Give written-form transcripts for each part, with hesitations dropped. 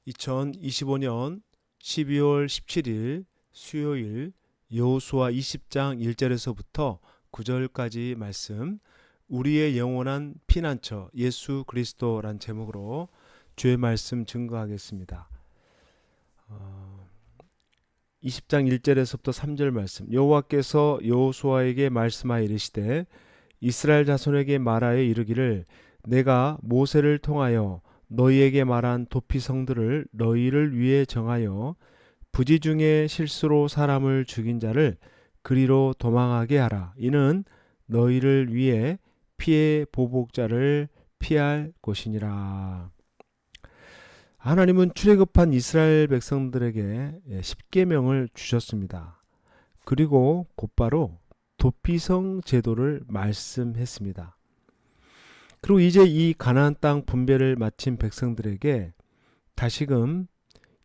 2025년 12월 17일 수요일 여호수아 20장 1절에서부터 9절까지 말씀, 우리의 영원한 피난처 예수 그리스도란 제목으로 주의 말씀 증거하겠습니다. 20장 1절에서부터 3절 말씀, 여호와께서 여호수아에게 말씀하여 이르시되 이스라엘 자손에게 말하여 이르기를 내가 모세를 통하여 너희에게 말한 도피성들을 너희를 위해 정하여 부지 중에 실수로 사람을 죽인 자를 그리로 도망하게 하라. 이는 너희를 위해 피해 보복자를 피할 곳이니라. 하나님은 출애굽한 이스라엘 백성들에게 십계명을 주셨습니다. 그리고 곧바로 도피성 제도를 말씀했습니다. 그리고 이제 이 가나안 땅 분배를 마친 백성들에게 다시금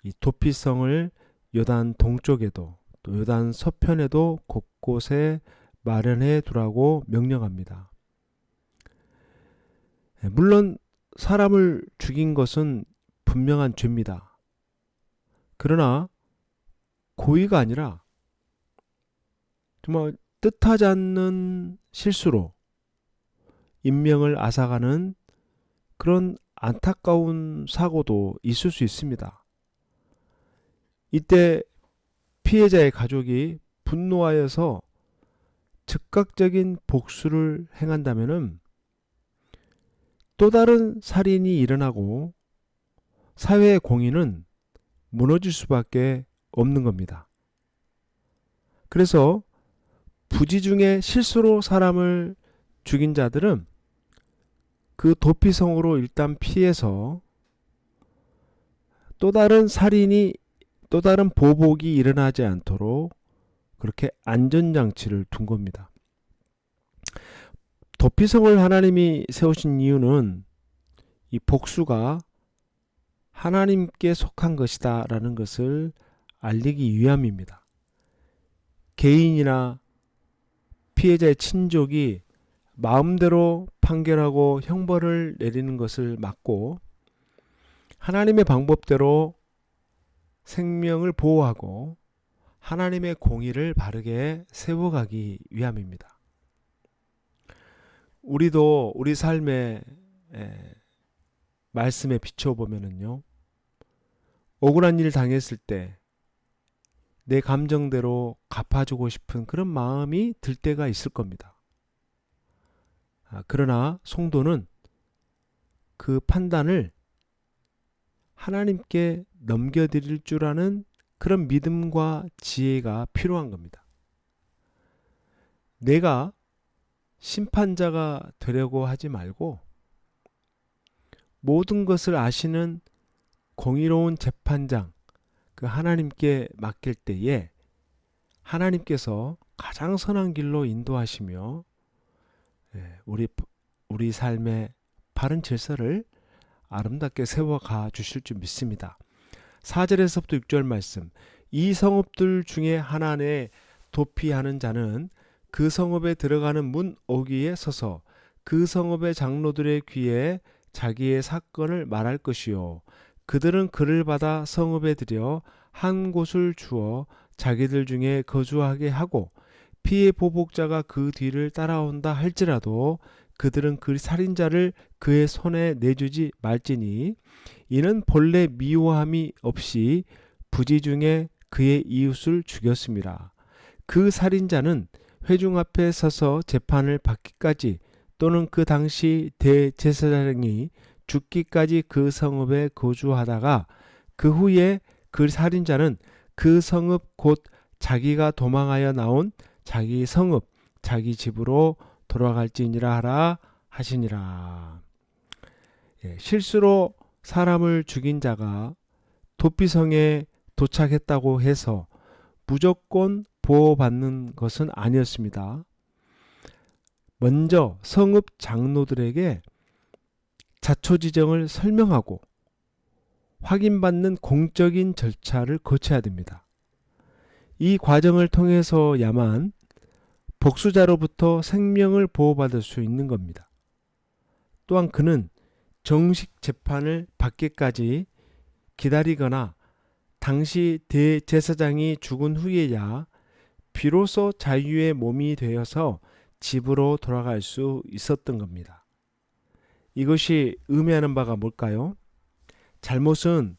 이 도피성을 요단 동쪽에도 또 요단 서편에도 곳곳에 마련해 두라고 명령합니다. 물론 사람을 죽인 것은 분명한 죄입니다. 그러나 고의가 아니라 정말 뜻하지 않는 실수로 인명을 앗아가는 그런 안타까운 사고도 있을 수 있습니다. 이때 피해자의 가족이 분노하여서 즉각적인 복수를 행한다면은 또 다른 살인이 일어나고 사회의 공의는 무너질 수밖에 없는 겁니다. 그래서 부지 중에 실수로 사람을 죽인 자들은 그 도피성으로 일단 피해서 또 다른 살인이 또 다른 보복이 일어나지 않도록 그렇게 안전장치를 둔 겁니다. 도피성을 하나님이 세우신 이유는 이 복수가 하나님께 속한 것이다 라는 것을 알리기 위함입니다. 개인이나 피해자의 친족이 마음대로 판결하고 형벌을 내리는 것을 막고 하나님의 방법대로 생명을 보호하고 하나님의 공의를 바르게 세워가기 위함입니다. 우리도 우리 삶의 말씀에 비춰보면요, 억울한 일 당했을 때 내 감정대로 갚아주고 싶은 그런 마음이 들 때가 있을 겁니다. 그러나 성도는 그 판단을 하나님께 넘겨드릴 줄 아는 그런 믿음과 지혜가 필요한 겁니다. 내가 심판자가 되려고 하지 말고 모든 것을 아시는 공의로운 재판장, 그 하나님께 맡길 때에 하나님께서 가장 선한 길로 인도하시며 우리 삶의 바른 질서를 아름답게 세워가 주실 줄 믿습니다. 4절에서부터 6절 말씀, 이 성읍들 중에 하나에 도피하는 자는 그 성읍에 들어가는 문 어귀에 서서 그 성읍의 장로들의 귀에 자기의 사건을 말할 것이요, 그들은 그를 받아 성읍에 들여 한 곳을 주어 자기들 중에 거주하게 하고 피해 보복자가 그 뒤를 따라온다 할지라도 그들은 그 살인자를 그의 손에 내주지 말지니 이는 본래 미워함이 없이 부지 중에 그의 이웃을 죽였습니다. 그 살인자는 회중 앞에 서서 재판을 받기까지 또는 그 당시 대제사장이 죽기까지 그 성읍에 거주하다가 그 후에 그 살인자는 그 성읍 곧 자기가 도망하여 나온 자기 성읍 자기 집으로 돌아갈지니라 하라 하시니라. 실수로 사람을 죽인 자가 도피성에 도착했다고 해서 무조건 보호받는 것은 아니었습니다. 먼저 성읍 장로들에게 자초지정을 설명하고 확인받는 공적인 절차를 거쳐야 됩니다. 이 과정을 통해서야만 복수자로부터 생명을 보호받을 수 있는 겁니다. 또한 그는 정식 재판을 받기까지 기다리거나 당시 대제사장이 죽은 후에야 비로소 자유의 몸이 되어서 집으로 돌아갈 수 있었던 겁니다. 이것이 의미하는 바가 뭘까요? 잘못은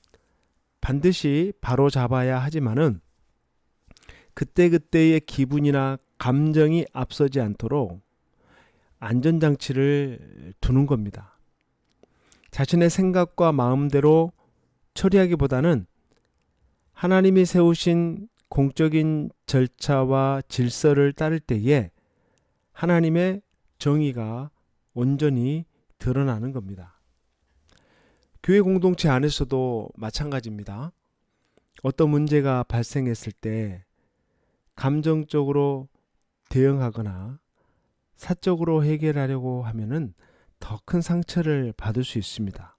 반드시 바로잡아야 하지만은 그때그때의 기분이나 감정이 앞서지 않도록 안전장치를 두는 겁니다. 자신의 생각과 마음대로 처리하기보다는 하나님이 세우신 공적인 절차와 질서를 따를 때에 하나님의 정의가 온전히 드러나는 겁니다. 교회 공동체 안에서도 마찬가지입니다. 어떤 문제가 발생했을 때 감정적으로 대응하거나 사적으로 해결하려고 하면은 더 큰 상처를 받을 수 있습니다.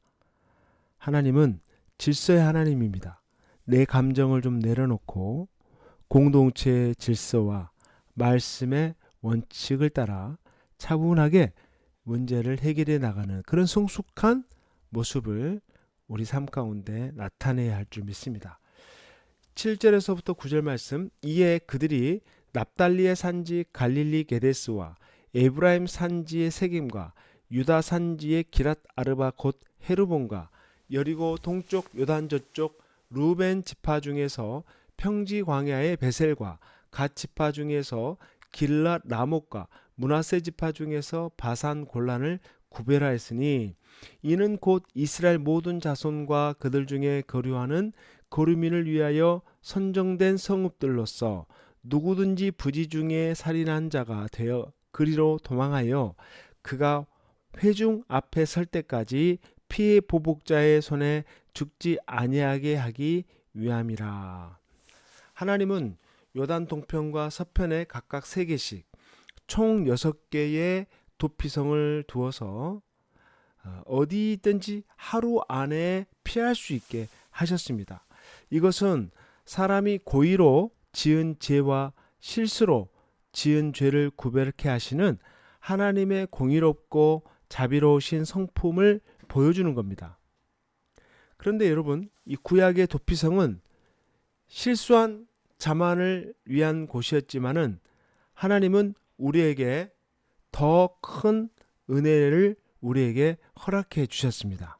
하나님은 질서의 하나님입니다. 내 감정을 좀 내려놓고 공동체의 질서와 말씀의 원칙을 따라 차분하게 문제를 해결해 나가는 그런 성숙한 모습을 우리 삶 가운데 나타내야 할 줄 믿습니다. 7절에서부터 9절 말씀, 이에 그들이 납달리의 산지 갈릴리 게데스와 에브라임 산지의 세겜과 유다 산지의 기랏 아르바 곧 헤르본과 여리고 동쪽 요단 저쪽 루벤 지파 중에서 평지 광야의 베셀과 갓 지파 중에서 길랏 라못과 므낫세 지파 중에서 바산 골란을 구별하였으니 이는 곧 이스라엘 모든 자손과 그들 중에 거류하는 거류민을 위하여 선정된 성읍들로서 누구든지 부지 중에 살인한 자가 되어 그리로 도망하여 그가 회중 앞에 설 때까지 피해 보복자의 손에 죽지 아니하게 하기 위함이라. 하나님은 요단 동편과 서편에 각각 3개씩 총 6개의 도피성을 두어서 어디 있든지 하루 안에 피할 수 있게 하셨습니다. 이것은 사람이 고의로 지은 죄와 실수로 지은 죄를 구별케 하시는 하나님의 공의롭고 자비로우신 성품을 보여주는 겁니다. 그런데 여러분, 이 구약의 도피성은 실수한 자만을 위한 곳이었지만은 하나님은 우리에게 더 큰 은혜를 우리에게 허락해 주셨습니다.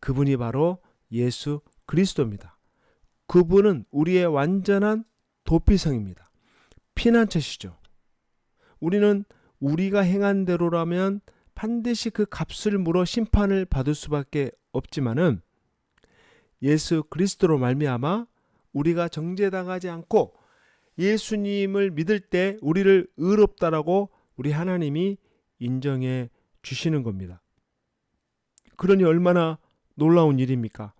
그분이 바로 예수 그리스도입니다. 그분은 우리의 완전한 도피성입니다. 피난처시죠. 우리는 우리가 행한 대로라면 반드시 그 값을 물어 심판을 받을 수밖에 없지만은 예수 그리스도로 말미암아 우리가 정죄당하지 않고 예수님을 믿을 때 우리를 의롭다라고 우리 하나님이 인정해 주시는 겁니다. 그러니 얼마나 놀라운 일입니까?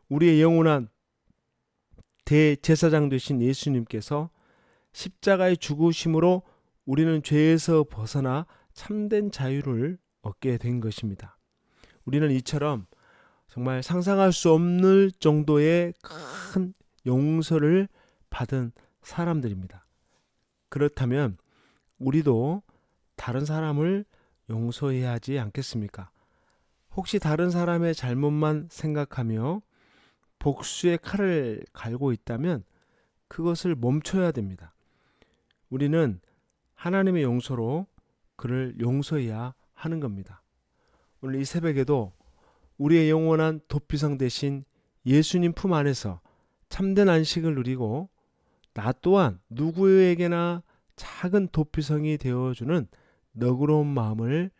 우리의 영원한 대제사장 되신 예수님께서 십자가의 죽으심으로 우리는 죄에서 벗어나 참된 자유를 얻게 된 것입니다. 우리는 이처럼 정말 상상할 수 없는 정도의 큰 용서를 받은 사람들입니다. 그렇다면 우리도 다른 사람을 용서해야 하지 않겠습니까? 혹시 다른 사람의 잘못만 생각하며 복수의 칼을 갈고 있다면 그것을 멈춰야 됩니다. 우리는 하나님의 용서로 그를 용서해야 하는 겁니다. 오늘 이 새벽에도 우리의 영원한 도피성 되신 예수님 품 안에서 참된 안식을 누리고 나 또한 누구에게나 작은 도피성이 되어주는 너그러운 마음을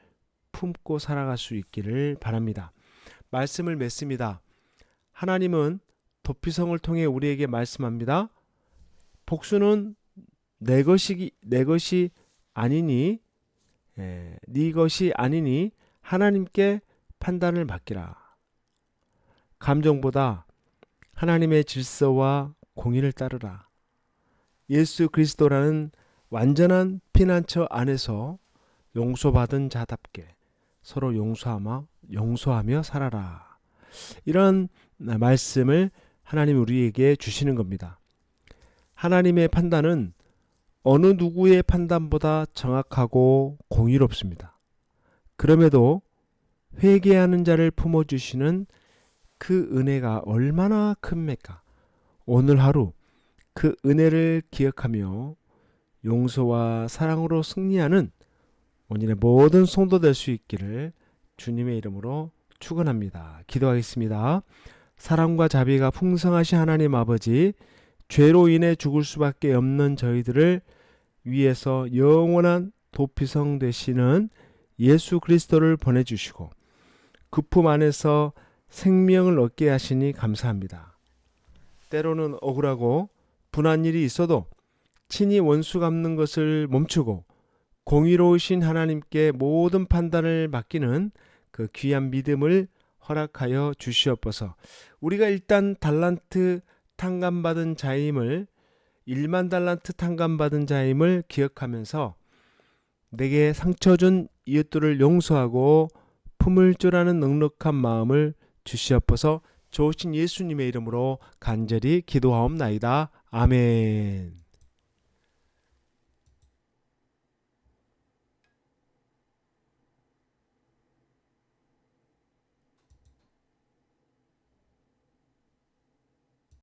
품고 살아갈 수 있기를 바랍니다. 말씀을 맺습니다. 하나님은 도피성을 통해 우리에게 말씀합니다. 복수는 내 것이 아니니 네 것이 아니니 하나님께 판단을 맡기라. 감정보다 하나님의 질서와 공의를 따르라. 예수 그리스도라는 완전한 피난처 안에서 용서받은 자답게 서로 용서하며 살아라. 이런 말씀을 하나님이 우리에게 주시는 겁니다. 하나님의 판단은 어느 누구의 판단보다 정확하고 공의롭습니다. 그럼에도 회개하는 자를 품어주시는 그 은혜가 얼마나 큽니까? 오늘 하루 그 은혜를 기억하며 용서와 사랑으로 승리하는 오늘의 모든 성도 될 수 있기를 주님의 이름으로 축원합니다. 기도하겠습니다. 사랑과 자비가 풍성하신 하나님 아버지, 죄로 인해 죽을 수밖에 없는 저희들을 위해서 영원한 도피성 되시는 예수 그리스도를 보내주시고 그 품 안에서 생명을 얻게 하시니 감사합니다. 때로는 억울하고 분한 일이 있어도 친히 원수 갚는 것을 멈추고 공의로우신 하나님께 모든 판단을 맡기는 그 귀한 믿음을 허락하여 주시옵소서. 우리가 일단 달란트 탕감받은 자임을 1만 달란트 탕감받은 자임을 기억하면서 내게 상처 준 이웃들을 용서하고 품을 줄 아는 넉넉한 마음을 주시옵소서. 좋으신 예수님의 이름으로 간절히 기도하옵나이다. 아멘.